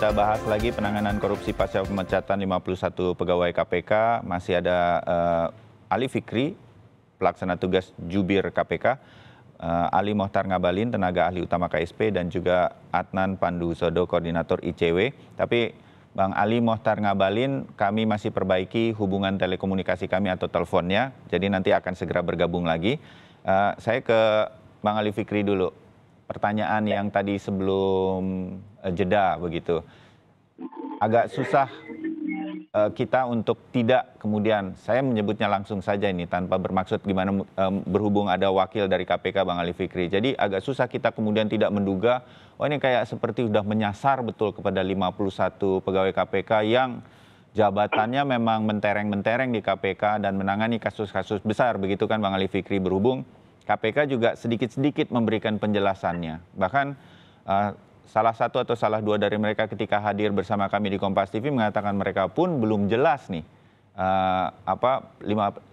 Kita bahas lagi penanganan korupsi pasca pemecatan 51 pegawai KPK. Masih ada Ali Fikri, pelaksana tugas jubir KPK, Ali Mohtar Ngabalin, tenaga ahli utama KSP, dan juga Adnan Pandu Sodo, koordinator ICW. Tapi Bang Ali Mohtar Ngabalin, kami masih perbaiki hubungan telekomunikasi kami atau teleponnya, jadi nanti akan segera bergabung lagi. Saya ke Bang Ali Fikri dulu. Pertanyaan yang tadi sebelum jeda begitu. Agak susah kita untuk tidak kemudian, saya menyebutnya langsung saja ini tanpa bermaksud gimana, berhubung ada wakil dari KPK Bang Ali Fikri. Jadi agak susah kita kemudian tidak menduga, oh ini kayak seperti sudah menyasar betul kepada 51 pegawai KPK yang jabatannya memang mentereng-mentereng di KPK dan menangani kasus-kasus besar, begitu kan Bang Ali Fikri, berhubung KPK juga sedikit-sedikit memberikan penjelasannya. Bahkan salah satu atau salah dua dari mereka ketika hadir bersama kami di Kompas TV mengatakan mereka pun belum jelas nih,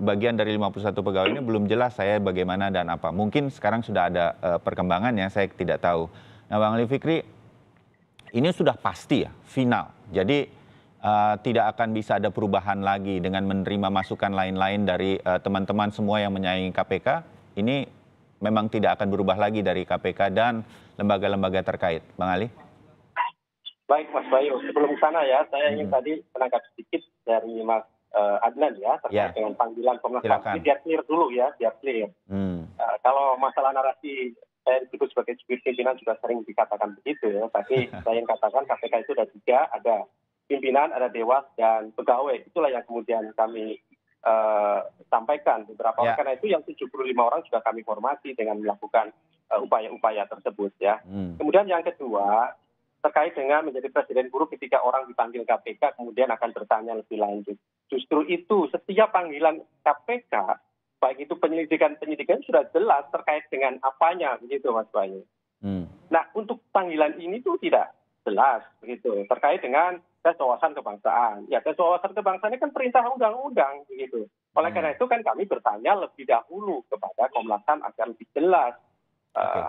bagian dari 51 pegawai ini belum jelas saya bagaimana dan apa. Mungkin sekarang sudah ada perkembangannya, saya tidak tahu. Nah Bang Ali Fikri, ini sudah pasti ya, final. Jadi tidak akan bisa ada perubahan lagi dengan menerima masukan lain-lain dari teman-teman semua yang menyayangi KPK. Ini memang tidak akan berubah lagi dari KPK dan lembaga-lembaga terkait. Bang Ali? Baik Mas Bayu, sebelum sana ya, saya ingin tadi menanggapi sedikit dari Mas Adnan ya, terkait dengan panggilan Komnas HAM. Ini biar clear dulu ya, biar clear. Kalau masalah narasi, saya disebut sebagai jubir pimpinan juga sering dikatakan begitu ya, tapi saya ingin katakan KPK itu ada 3, ada pimpinan, ada dewas, dan pegawai. Itulah yang kemudian kami sampaikan beberapa orang, karena itu yang 75 orang juga kami hormati dengan melakukan upaya-upaya tersebut ya. Kemudian yang kedua, terkait dengan menjadi presiden buruk ketika orang dipanggil KPK kemudian akan bertanya lebih lanjut. Justru itu setiap panggilan KPK, baik itu penyidikan sudah jelas terkait dengan apanya, begitu Mas Bayu. Nah untuk panggilan ini tuh tidak jelas begitu terkait dengan tes wawasan kebangsaan. Ya, tes wawasan kebangsaan ini kan perintah undang-undang begitu. Oleh karena itu kan kami bertanya lebih dahulu kepada Komnas HAM agar lebih jelas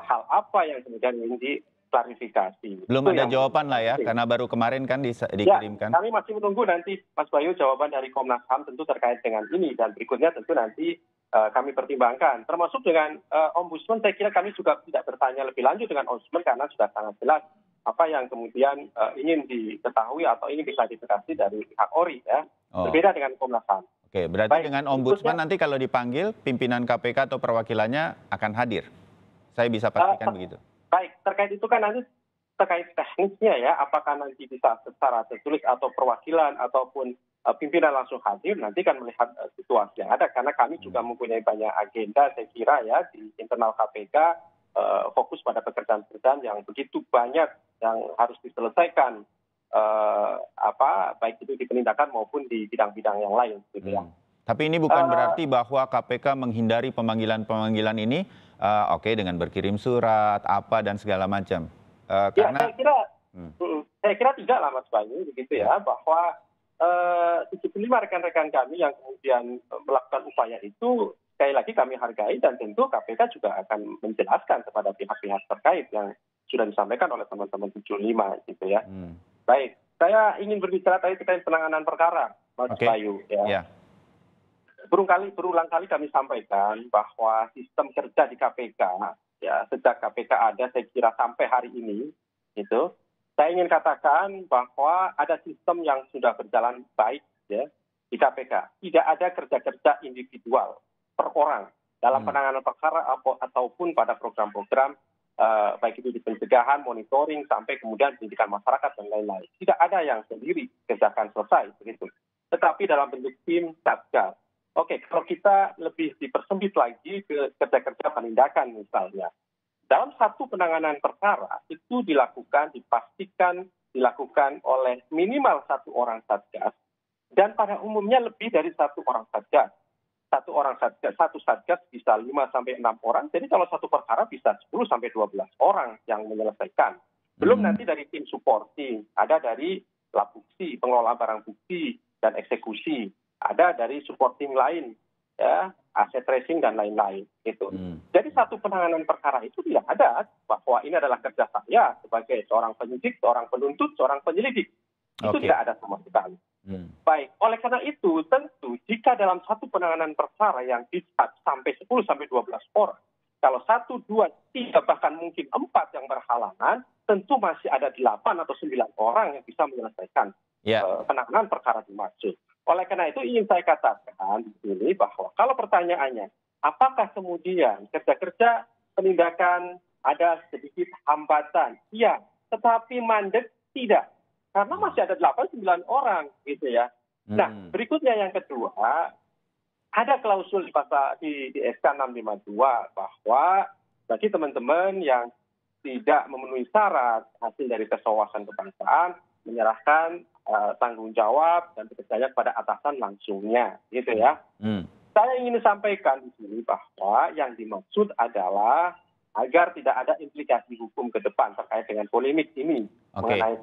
hal apa yang kemudian ingin diklarifikasi. Belum ada jawaban lah ya, karena baru kemarin kan dikirimkan. Ya, kami masih menunggu nanti Mas Bayu jawaban dari Komnas HAM tentu terkait dengan ini, dan berikutnya tentu nanti kami pertimbangkan. Termasuk dengan Ombudsman, saya kira kami juga tidak bertanya lebih lanjut dengan Ombudsman karena sudah sangat jelas apa yang kemudian ingin diketahui atau ingin diklarifikasi dari pihak ORI ya. Berbeda dengan Komnas HAM. Oke, berarti dengan Ombudsman nanti kalau dipanggil pimpinan KPK atau perwakilannya akan hadir. Saya bisa pastikan begitu. Baik, terkait itu kan nanti terkait teknisnya ya, apakah nanti bisa secara tertulis atau perwakilan ataupun pimpinan langsung hadir, nanti kan melihat situasi yang ada, karena kami juga mempunyai banyak agenda saya kira ya di internal KPK, fokus pada pekerjaan-pekerjaan yang begitu banyak yang harus diselesaikan, baik itu di penindakan maupun di bidang-bidang yang lain gitu ya. Tapi ini bukan berarti bahwa KPK menghindari pemanggilan-pemanggilan ini, dengan berkirim surat, apa dan segala macam. Karena saya kira tidak lah Mas Bayu, begitu ya, bahwa 75 rekan-rekan kami yang kemudian melakukan upaya itu, sekali lagi kami hargai dan tentu KPK juga akan menjelaskan kepada pihak-pihak terkait yang sudah disampaikan oleh teman-teman 75 gitu ya. Baik, saya ingin berbicara tadi terkait penanganan perkara, Mas Bayu ya. Berulang kali kami sampaikan bahwa sistem kerja di KPK ya, sejak KPK ada saya kira sampai hari ini itu, saya ingin katakan bahwa ada sistem yang sudah berjalan baik ya di KPK. Tidak ada kerja-kerja individual per orang dalam penanganan perkara ataupun pada program-program baik itu di pencegahan, monitoring, sampai kemudian pendidikan masyarakat dan lain-lain. Tidak ada yang sendiri kerjakan selesai begitu. Tetapi dalam bentuk tim satgas. Oke, kalau kita lebih dipersempit lagi ke kerja-kerja penindakan misalnya. Dalam satu penanganan perkara itu dipastikan dilakukan oleh minimal 1 orang satgas, dan pada umumnya lebih dari 1 orang satgas. Satu satgas bisa 5 sampai 6 orang, jadi kalau satu perkara bisa 10 sampai 12 orang yang menyelesaikan. Belum nanti dari tim supporting, ada dari lab bukti, pengelola barang bukti dan eksekusi, ada dari supporting lain ya, aset tracing dan lain-lain gitu. Jadi satu penanganan perkara itu tidak ada bahwa ini adalah kerja saya sebagai seorang penyidik, seorang penuntut, seorang penyelidik. Itu Oke. tidak ada sama sekali. Baik, oleh karena itu tentu jika dalam satu penanganan perkara yang bisa sampai 10 sampai 12 orang, kalau 1, 2, 3 bahkan mungkin 4 yang berhalangan, tentu masih ada 8 atau 9 orang yang bisa menyelesaikan penanganan perkara dimaksud. Oleh karena itu ingin saya katakan di sini bahwa kalau pertanyaannya, apakah kemudian kerja-kerja penindakan ada sedikit hambatan? Iya, tetapi mandek tidak. Karena masih ada 8-9 orang gitu ya. Nah, berikutnya yang kedua, ada klausul di SK 652 bahwa bagi teman-teman yang tidak memenuhi syarat hasil dari tes wawasan kebangsaan, menyerahkan tanggung jawab dan bekerja kepada atasan langsungnya, gitu ya. Saya ingin sampaikan di sini bahwa yang dimaksud adalah agar tidak ada implikasi hukum ke depan terkait dengan polemik ini mengenai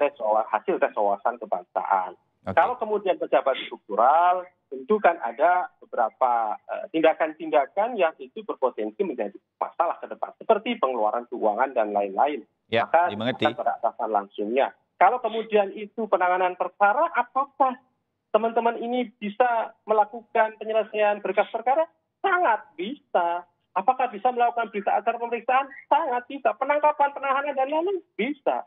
hasil tes wawasan kebangsaan. Kalau kemudian pejabat struktural, tentu kan ada beberapa tindakan-tindakan yang itu berpotensi menjadi masalah ke depan, seperti pengeluaran keuangan dan lain-lain. Maka akan pada atasan langsungnya. Kalau kemudian itu penanganan perkara, apakah teman-teman ini bisa melakukan penyelesaian berkas perkara? Sangat bisa. Apakah bisa melakukan berita acara pemeriksaan? Sangat bisa. Penangkapan, penahanan, dan lain-lain? Bisa.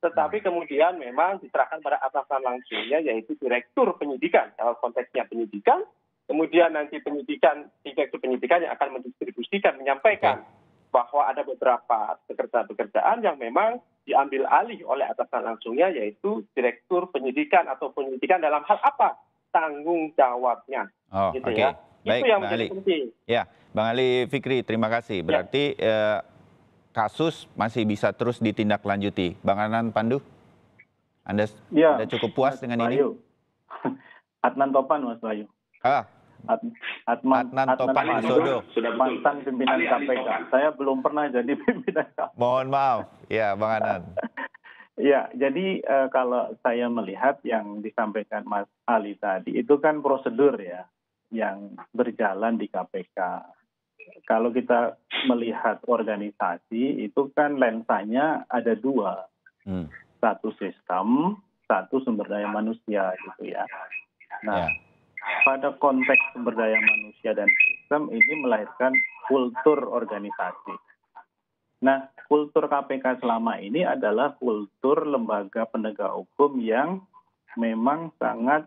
Tetapi kemudian memang diserahkan pada atasan langsungnya, yaitu direktur penyidikan. Dalam konteksnya penyidikan, kemudian nanti direktur penyidikan yang akan mendistribusikan, menyampaikan bahwa ada beberapa pekerjaan-pekerjaan yang memang diambil alih oleh atasan langsungnya, yaitu direktur penyidikan atau penyidikan dalam hal apa? Tanggung jawabnya. Gitu ya. Baik, itu yang Bang menjadi Ali. penting. Ya, Bang Ali Fikri, terima kasih. Berarti kasus masih bisa terus ditindaklanjuti. Bang Adnan Pandu, Anda cukup puas dengan ini? Adnan Topan, Mas Bayu. Adnan Topan Wisodo, mantan pimpinan KPK. Saya belum pernah jadi pimpinan KPK. Mohon maaf, ya Bang Adnan. Ya, jadi kalau saya melihat yang disampaikan Mas Ali tadi, itu kan prosedur ya, yang berjalan di KPK. Kalau kita melihat organisasi, itu kan lensanya ada dua. Satu sistem, satu sumber daya manusia gitu ya. Nah, pada konteks sumber daya manusia dan sistem ini melahirkan kultur organisasi. Nah, kultur KPK selama ini adalah kultur lembaga penegak hukum yang memang sangat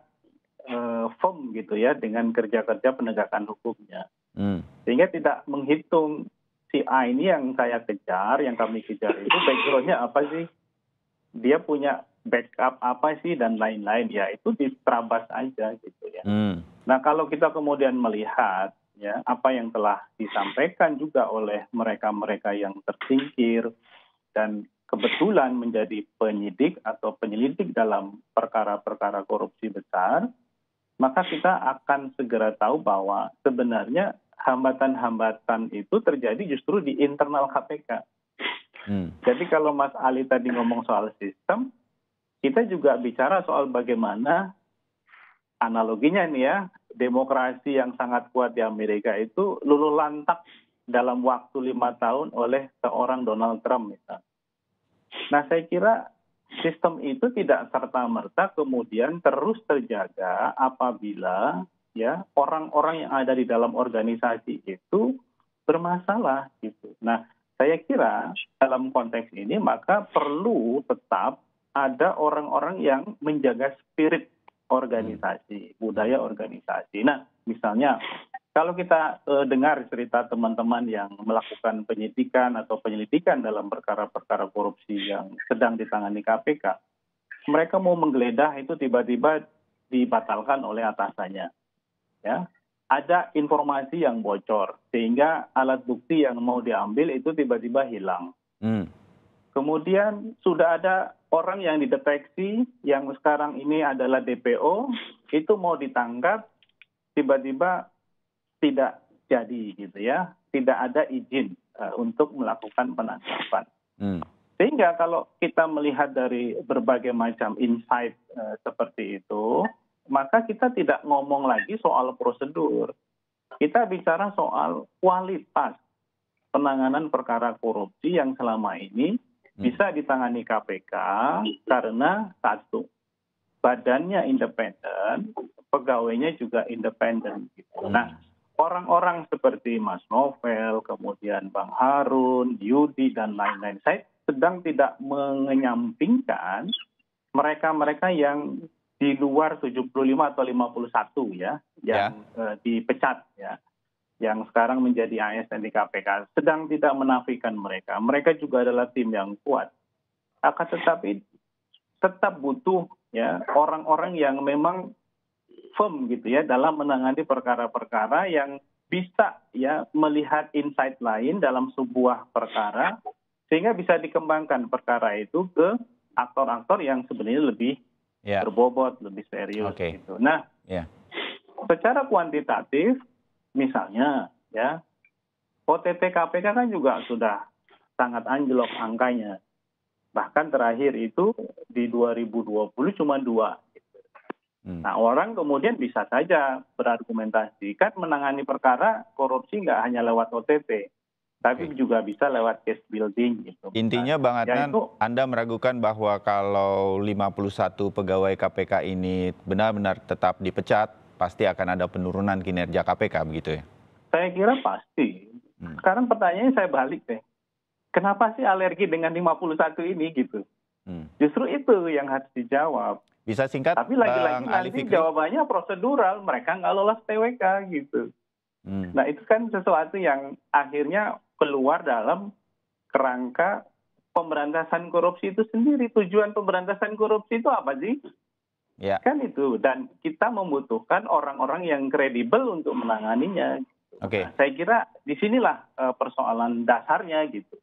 firm gitu ya dengan kerja-kerja penegakan hukumnya. Sehingga tidak menghitung si A ini yang saya kejar, yang kami kejar itu background-nya apa sih? Dia punya backup apa sih dan lain-lain, ya itu diterabas aja gitu ya. Nah kalau kita kemudian melihat ya apa yang telah disampaikan juga oleh mereka-mereka yang tersingkir dan kebetulan menjadi penyidik atau penyelidik dalam perkara-perkara korupsi besar, maka kita akan segera tahu bahwa sebenarnya hambatan-hambatan itu terjadi justru di internal KPK. Jadi kalau Mas Ali tadi ngomong soal sistem, kita juga bicara soal bagaimana analoginya nih ya, demokrasi yang sangat kuat di Amerika itu luluh lantak dalam waktu 5 tahun oleh seorang Donald Trump misalnya. Nah saya kira sistem itu tidak serta-merta kemudian terus terjaga apabila ya orang-orang yang ada di dalam organisasi itu bermasalah gitu. Nah saya kira dalam konteks ini maka perlu tetap ada orang-orang yang menjaga spirit organisasi, budaya organisasi. Nah, misalnya kalau kita dengar cerita teman-teman yang melakukan penyidikan atau penyelidikan dalam perkara-perkara korupsi yang sedang ditangani KPK, mereka mau menggeledah itu tiba-tiba dibatalkan oleh atasannya. Ya, ada informasi yang bocor sehingga alat bukti yang mau diambil itu tiba-tiba hilang. Kemudian sudah ada orang yang dideteksi yang sekarang ini adalah DPO, itu mau ditangkap, tiba-tiba tidak jadi gitu ya, tidak ada izin untuk melakukan penangkapan. Sehingga kalau kita melihat dari berbagai macam insight seperti itu, maka kita tidak ngomong lagi soal prosedur. kita bicara soal kualitas penanganan perkara korupsi yang selama ini bisa ditangani KPK karena satu, badannya independen, pegawainya juga independen. Gitu. Nah, orang-orang seperti Mas Novel, kemudian Bang Harun, Yudi, dan lain-lain, saya sedang tidak mengenyampingkan mereka-mereka yang di luar 75 atau 51 ya, yang dipecat ya, yang sekarang menjadi ASN di KPK, sedang tidak menafikan mereka. Mereka juga adalah tim yang kuat. Akan tetapi tetap butuh ya orang-orang yang memang firm gitu ya dalam menangani perkara-perkara yang bisa ya melihat insight lain dalam sebuah perkara sehingga bisa dikembangkan perkara itu ke aktor-aktor yang sebenarnya lebih berbobot, lebih serius gitu. Nah, secara kuantitatif misalnya ya OTT KPK kan juga sudah sangat anjlok angkanya. Bahkan terakhir itu di 2020 cuma 2. Nah, orang kemudian bisa saja berargumentasi kan menangani perkara korupsi nggak hanya lewat OTT, tapi juga bisa lewat case building gitu. Intinya Bang Adnan, Anda meragukan bahwa kalau 51 pegawai KPK ini benar-benar tetap dipecat, pasti akan ada penurunan kinerja KPK begitu ya? Saya kira pasti. Sekarang pertanyaannya saya balik deh. Kenapa sih alergi dengan 51 ini gitu? Justru itu yang harus dijawab. Bisa singkat, tapi lagi-lagi nanti jawabannya prosedural, mereka nggak lolos TWK gitu. Nah itu kan sesuatu yang akhirnya keluar dalam kerangka pemberantasan korupsi itu sendiri. Tujuan pemberantasan korupsi itu apa sih? Ya. Kan itu, dan kita membutuhkan orang-orang yang kredibel untuk menanganinya. Nah, saya kira disinilah persoalan dasarnya gitu.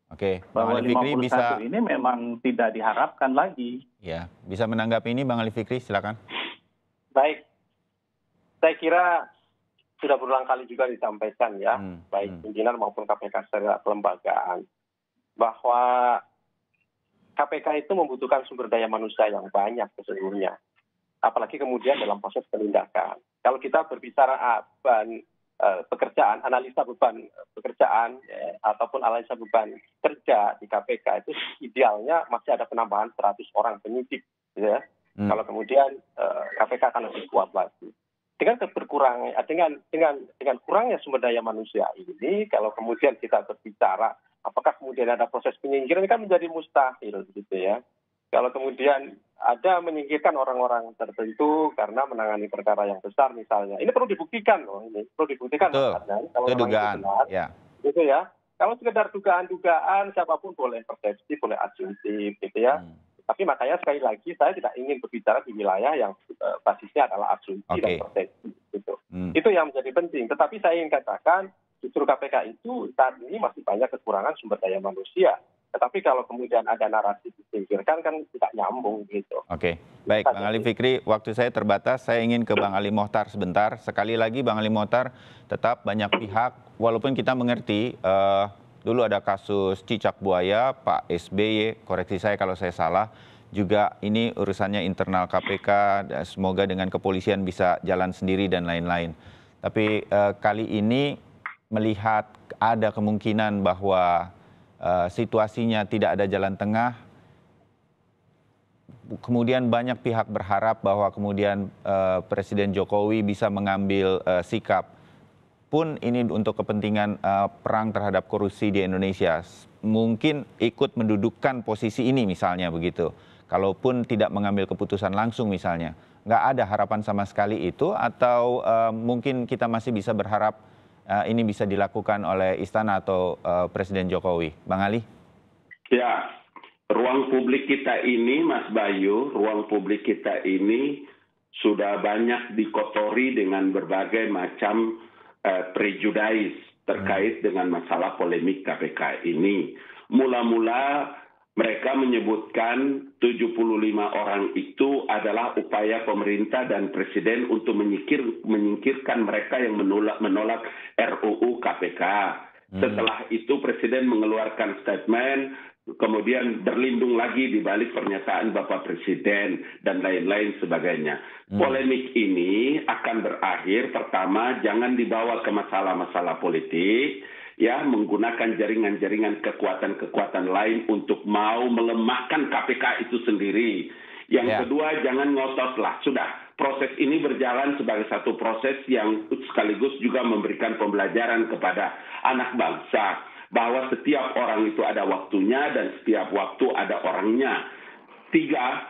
Bahwa 51 bisa... ini memang tidak diharapkan lagi. Ya, bisa menanggapi ini Bang Ali Fikri, silakan. Baik, saya kira sudah berulang kali juga disampaikan ya, baik pimpinan maupun KPK secara kelembagaan, bahwa KPK itu membutuhkan sumber daya manusia yang banyak sesungguhnya. Apalagi kemudian dalam proses penindakan. Kalau kita berbicara pekerjaan, analisa beban pekerjaan ataupun analisa beban kerja di KPK itu idealnya masih ada penambahan 100 orang penyidik, ya. Kalau kemudian KPK akan lebih kuat lagi. Dengan kurangnya sumber daya manusia ini, kalau kemudian kita berbicara apakah kemudian ada proses penyingkiran, ini kan menjadi mustahil gitu ya. Kalau kemudian ada menyingkirkan orang-orang tertentu karena menangani perkara yang besar misalnya, ini perlu dibuktikan loh, ini perlu dibuktikan. Kalau itu dugaan, benar, gitu ya. Kalau sekedar dugaan-dugaan, siapapun boleh persepsi, boleh asumsi, gitu ya. Tapi makanya sekali lagi saya tidak ingin berbicara di wilayah yang basisnya adalah asumsi dan persepsi, gitu. Itu yang menjadi penting. Tetapi saya ingin katakan justru KPK itu saat ini masih banyak kekurangan sumber daya manusia. Tetapi kalau kemudian ada narasi disingkirkan kan tidak nyambung gitu. Baik Bang Ali Fikri, waktu saya terbatas, saya ingin ke Bang Ali Mohtar sebentar. Sekali lagi Bang Ali Mohtar, tetap banyak pihak, walaupun kita mengerti dulu ada kasus cicak buaya, Pak SBY, koreksi saya kalau saya salah, juga ini urusannya internal KPK, semoga dengan kepolisian bisa jalan sendiri dan lain-lain. Tapi kali ini melihat ada kemungkinan bahwa situasinya tidak ada jalan tengah, kemudian banyak pihak berharap bahwa kemudian Presiden Jokowi bisa mengambil sikap, pun ini untuk kepentingan perang terhadap korupsi di Indonesia, mungkin ikut mendudukkan posisi ini misalnya begitu, kalaupun tidak mengambil keputusan langsung misalnya. Nggak ada harapan sama sekali itu, atau mungkin kita masih bisa berharap ini bisa dilakukan oleh Istana atau Presiden Jokowi. Bang Ali? Ya, ruang publik kita ini, Mas Bayu, ruang publik kita ini sudah banyak dikotori dengan berbagai macam prejudis terkait dengan masalah polemik KPK ini. Mula-mula mereka menyebutkan 75 orang itu adalah upaya pemerintah dan presiden untuk menyingkirkan mereka yang menolak RUU KPK. Setelah itu presiden mengeluarkan statement kemudian berlindung lagi di balik pernyataan Bapak Presiden dan lain-lain sebagainya. Polemik ini akan berakhir, pertama jangan dibawa ke masalah-masalah politik, ya, menggunakan jaringan-jaringan kekuatan-kekuatan lain untuk mau melemahkan KPK itu sendiri. Yang kedua, jangan ngototlah. Sudah, proses ini berjalan sebagai satu proses yang sekaligus juga memberikan pembelajaran kepada anak bangsa bahwa setiap orang itu ada waktunya dan setiap waktu ada orangnya. Tiga,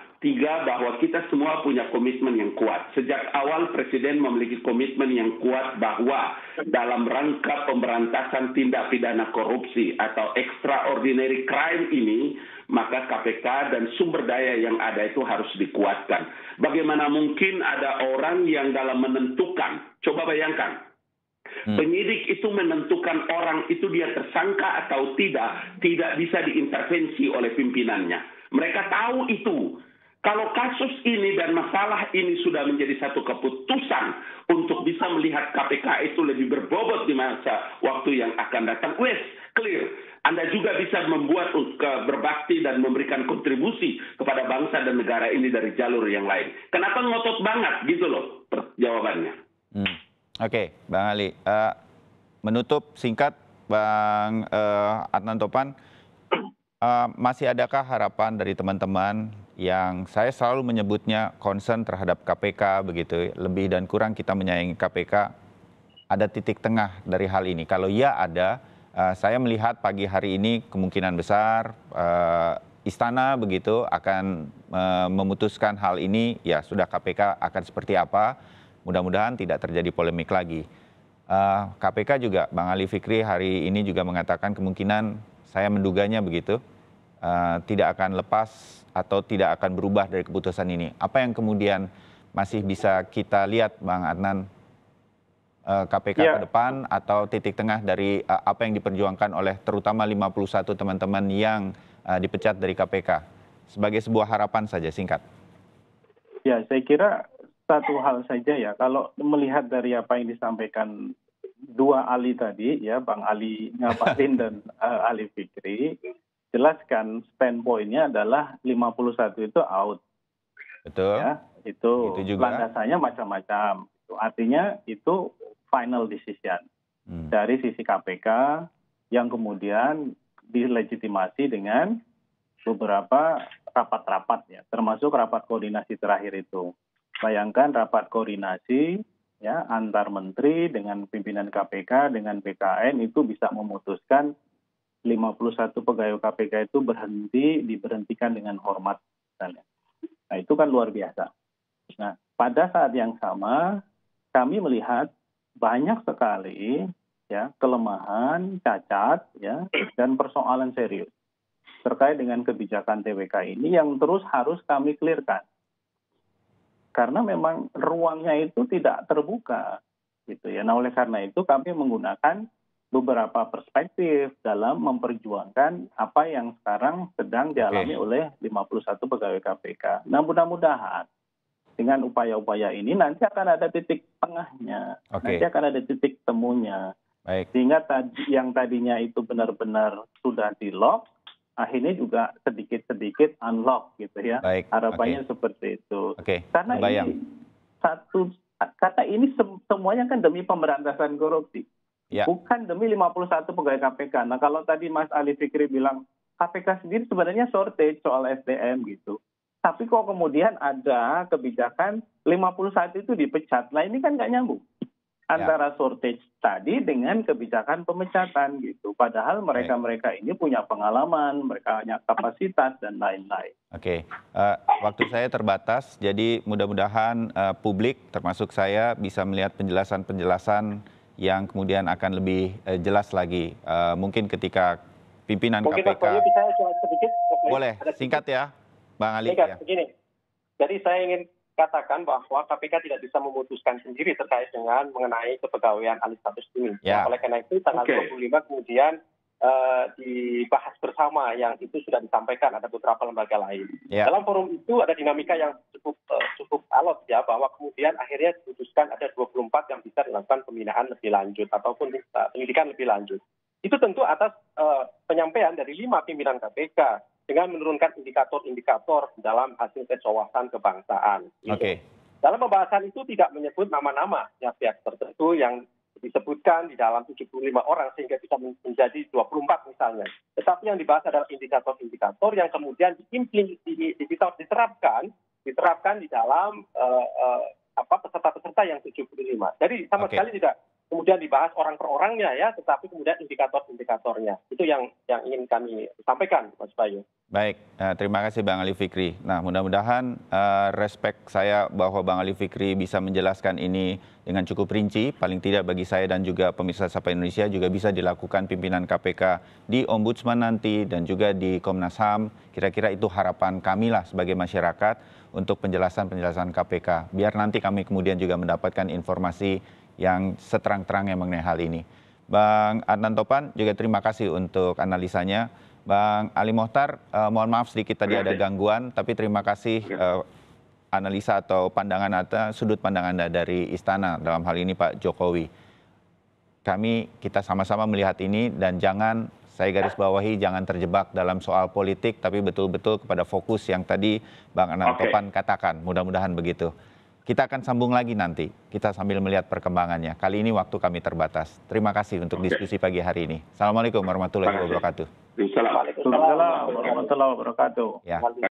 bahwa kita semua punya komitmen yang kuat. Sejak awal Presiden memiliki komitmen yang kuat bahwa dalam rangka pemberantasan tindak pidana korupsi atau extraordinary crime ini, maka KPK dan sumber daya yang ada itu harus dikuatkan. Bagaimana mungkin ada orang yang dalam menentukan, coba bayangkan, penyidik itu menentukan orang itu dia tersangka atau tidak bisa diintervensi oleh pimpinannya. Mereka tahu itu. Kalau kasus ini dan masalah ini sudah menjadi satu keputusan untuk bisa melihat KPK itu lebih berbobot di masa waktu yang akan datang, clear. Anda juga bisa membuat berbakti dan memberikan kontribusi kepada bangsa dan negara ini dari jalur yang lain. Kenapa ngotot banget gitu loh jawabannya. Oke, Bang Ali. Menutup singkat, Bang Adnan Topan, masih adakah harapan dari teman-teman yang saya selalu menyebutnya concern terhadap KPK begitu, lebih dan kurang kita menyayangi KPK, ada titik tengah dari hal ini? Kalau ya ada, saya melihat pagi hari ini kemungkinan besar istana begitu akan memutuskan hal ini, ya sudah KPK akan seperti apa, mudah-mudahan tidak terjadi polemik lagi. KPK juga, Bang Ali Fikri hari ini juga mengatakan kemungkinan, saya menduganya begitu, tidak akan lepas atau tidak akan berubah dari keputusan ini. Apa yang kemudian masih bisa kita lihat, Bang Adnan, KPK ke depan atau titik tengah dari apa yang diperjuangkan oleh terutama 51 teman-teman yang dipecat dari KPK? Sebagai sebuah harapan saja, singkat. Ya, saya kira satu hal saja ya, kalau melihat dari apa yang disampaikan dua Ali tadi, ya, Bang Ali Ngabalin dan Ali Fikri, jelaskan standpoint-nya adalah 51 itu out. Betul. Ya, itu landasannya macam-macam. Artinya itu final decision dari sisi KPK yang kemudian dilegitimasi dengan beberapa rapat-rapat ya, termasuk rapat koordinasi terakhir itu. Bayangkan rapat koordinasi ya antar menteri dengan pimpinan KPK dengan BKN itu bisa memutuskan 51 pegawai KPK itu diberhentikan dengan hormat. Nah, itu kan luar biasa. Nah, pada saat yang sama kami melihat banyak sekali ya kelemahan, cacat ya dan persoalan serius terkait dengan kebijakan TWK ini yang terus harus kami clearkan. Karena memang ruangnya itu tidak terbuka gitu ya. Nah, oleh karena itu kami menggunakan beberapa perspektif dalam memperjuangkan apa yang sekarang sedang dialami oleh 51 pegawai KPK. Nah, mudah-mudahan dengan upaya-upaya ini nanti akan ada titik tengahnya, nanti akan ada titik temunya. Sehingga yang tadinya itu benar-benar sudah di-lock, akhirnya juga sedikit-sedikit unlock gitu ya. Harapannya seperti itu. Karena ini kata ini semuanya kan demi pemberantasan korupsi. Bukan demi 51 pegawai KPK. Nah, kalau tadi Mas Ali Fikri bilang KPK sendiri sebenarnya shortage soal SDM gitu. Tapi kok kemudian ada kebijakan 51 itu dipecat. Nah, ini kan nggak nyambung antara shortage tadi dengan kebijakan pemecatan gitu. Padahal mereka-mereka ini punya pengalaman, mereka punya kapasitas dan lain-lain. Waktu saya terbatas, jadi mudah-mudahan publik termasuk saya bisa melihat penjelasan-penjelasan yang kemudian akan lebih jelas lagi. Mungkin ketika pimpinan KPK... Mungkin bisa sedikit. Boleh, singkat ya, Bang Ali. Begini, jadi saya ingin katakan bahwa KPK tidak bisa memutuskan sendiri terkait dengan mengenai kepegawaian alih status ini. Oleh karena itu, tanggal 25 kemudian dibahas bersama yang itu sudah disampaikan ada beberapa lembaga lain. Dalam forum itu ada dinamika yang cukup alot ya, bahwa kemudian akhirnya diputuskan ada 24 yang bisa dilakukan pembinaan lebih lanjut ataupun penyidikan lebih lanjut. Itu tentu atas penyampaian dari 5 pimpinan KPK dengan menurunkan indikator-indikator dalam hasil tes wawasan kebangsaan. Gitu. Oke. Dalam pembahasan itu tidak menyebut nama-nama pihak tertentu yang disebutkan di dalam 75 orang sehingga bisa menjadi 24 misalnya. Tetapi yang dibahas adalah indikator-indikator yang kemudian diterapkan di dalam peserta-peserta yang 75. Jadi sama sekali tidak kemudian dibahas orang per orangnya ya, tetapi kemudian indikator-indikatornya. Itu yang ingin kami sampaikan, Mas Bayu. Baik, terima kasih Bang Ali Fikri. Nah, mudah-mudahan respect saya bahwa Bang Ali Fikri bisa menjelaskan ini dengan cukup rinci, paling tidak bagi saya dan juga pemirsa Sapa Indonesia juga bisa dilakukan pimpinan KPK di Ombudsman nanti dan juga di Komnas HAM. Kira-kira itu harapan kami lah sebagai masyarakat untuk penjelasan-penjelasan KPK. Biar nanti kami kemudian juga mendapatkan informasi yang seterang-terangnya mengenai hal ini. Bang Adnan Topan juga terima kasih untuk analisanya. Bang Ali Mohtar, mohon maaf sedikit tadi ada gangguan, tapi terima kasih analisa atau pandangan sudut pandang Anda dari Istana dalam hal ini Pak Jokowi. Kita sama-sama melihat ini dan jangan, saya garis bawahi, jangan terjebak dalam soal politik, tapi betul-betul kepada fokus yang tadi Bang Adnan Topan katakan. Mudah-mudahan begitu. Kita akan sambung lagi nanti, kita sambil melihat perkembangannya. Kali ini waktu kami terbatas. Terima kasih untuk diskusi pagi hari ini. Assalamualaikum warahmatullahi wabarakatuh. Waalaikumsalam warahmatullahi wabarakatuh. Ya.